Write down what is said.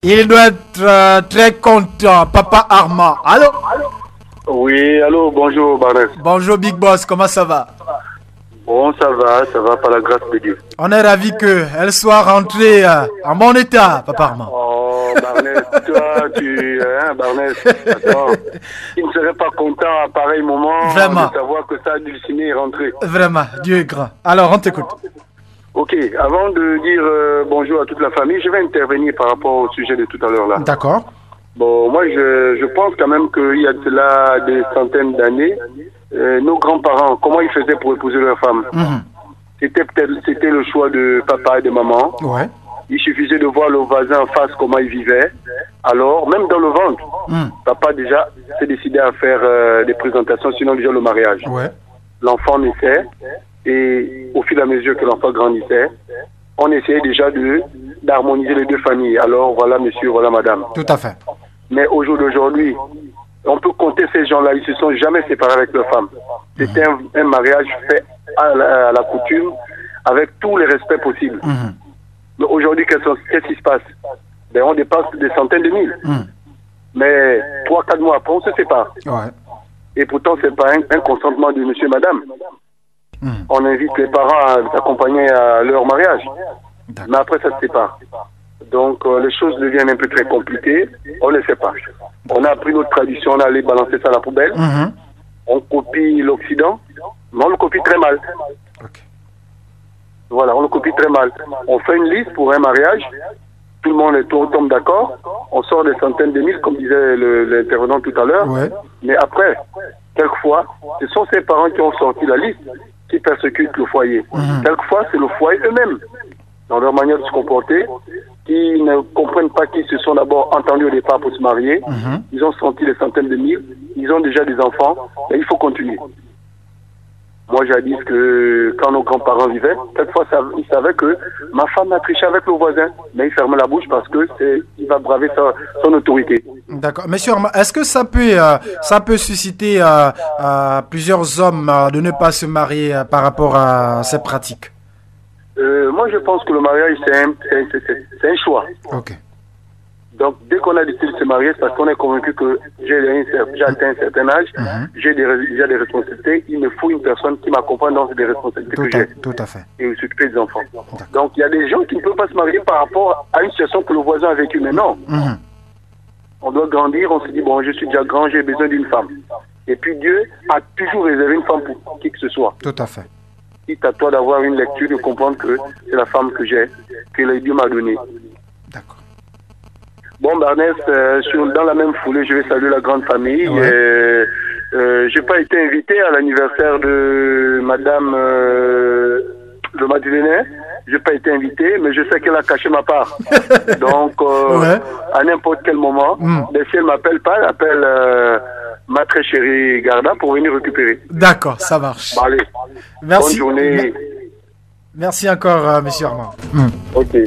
Il doit être très content, Papa Armand. Allô? Oui, allô, bonjour Barnes. Bonjour Big Boss, comment ça va? Bon, ça va par la grâce de Dieu. On est ravis qu'elle soit rentrée en bon état, Papa Armand. Oh, Barnes, toi, Barnes, attends, il ne serait pas content à pareil moment Vraiment. de savoir que ça a dulciné est rentré. Vraiment, Dieu est grand. Alors, on t'écoute. Ok, avant de dire bonjour à toute la famille, je vais intervenir par rapport au sujet de tout à l'heure là. D'accord. Bon, moi je pense quand même qu'il y a de là des centaines d'années, nos grands-parents, comment ils faisaient pour épouser leur femme? C'était le choix de papa et de maman. Ouais. Il suffisait de voir le voisin en face comment il vivait. Alors, même dans le ventre, papa déjà s'est décidé à faire des présentations, sinon déjà le mariage. Ouais. L'enfant naissait et au fur et à mesure que l'enfant grandissait, on essayait déjà d'harmoniser les deux familles. Alors voilà monsieur, voilà madame. Tout à fait. Mais au jour d'aujourd'hui, on peut compter ces gens-là, ils se sont jamais séparés avec leur femme. C'était un mariage fait à la coutume, avec tous les respects possibles. Mais aujourd'hui, qu'est-ce qui se passe? Ben, on dépasse des centaines de mille. Mais 3-4 mois après, on se sépare. Ouais. Et pourtant, c'est pas un consentement de monsieur et madame. On invite les parents à accompagner à leur mariage. Mais après, ça se sépare. Donc, les choses deviennent un peu très compliquées. On ne sait pas. On a pris notre tradition, on a allé balancer ça à la poubelle. On copie l'Occident, mais on le copie très mal. Ok. Voilà, on le copie très mal. On fait une liste pour un mariage, tout le monde tombe d'accord, on sort des centaines de mille, comme disait l'intervenant tout à l'heure. Ouais. Mais après, quelquefois, ce sont ces parents qui ont sorti la liste qui persécutent le foyer. Quelquefois, c'est le foyer eux-mêmes, dans leur manière de se comporter, qui ne comprennent pas qu'ils se sont d'abord entendus au départ pour se marier. Ils ont sorti des centaines de mille, ils ont déjà des enfants, et il faut continuer. Moi, j'avais que quand nos grands-parents vivaient, quelquefois, ils savaient que ma femme a triché avec le voisin, mais il fermait la bouche parce que il va braver son autorité. D'accord. Monsieur Armand, est-ce que ça peut susciter plusieurs hommes de ne pas se marier par rapport à ces pratiques? Moi, je pense que le mariage, c'est un choix. Ok. Donc, dès qu'on a décidé de se marier, c'est parce qu'on est convaincu que j'ai atteint un certain âge, j'ai des responsabilités, il me faut une personne qui m'accompagne dans ces responsabilités que j'ai. Tout à fait. Et s'occuper des enfants. Donc, il y a des gens qui ne peuvent pas se marier par rapport à une situation que le voisin a vécue. Mais non. On doit grandir, on se dit, bon, je suis déjà grand, j'ai besoin d'une femme. Et puis Dieu a toujours réservé une femme pour qui que ce soit. Tout à fait. C'est à toi d'avoir une lecture, de comprendre que c'est la femme que j'ai, que Dieu m'a donnée. D'accord. Bon, Barnès, dans la même foulée, je vais saluer la grande famille. Ouais. J'ai pas été invité à l'anniversaire de Madame le Madeleine. J'ai pas été invité, mais je sais qu'elle a caché ma part. Donc, à n'importe quel moment, si elle m'appelle pas, elle appelle ma très chérie Garda pour venir récupérer. D'accord, ça marche. Bon, allez. Merci. Bonne journée. Merci encore, monsieur Armand. Ok.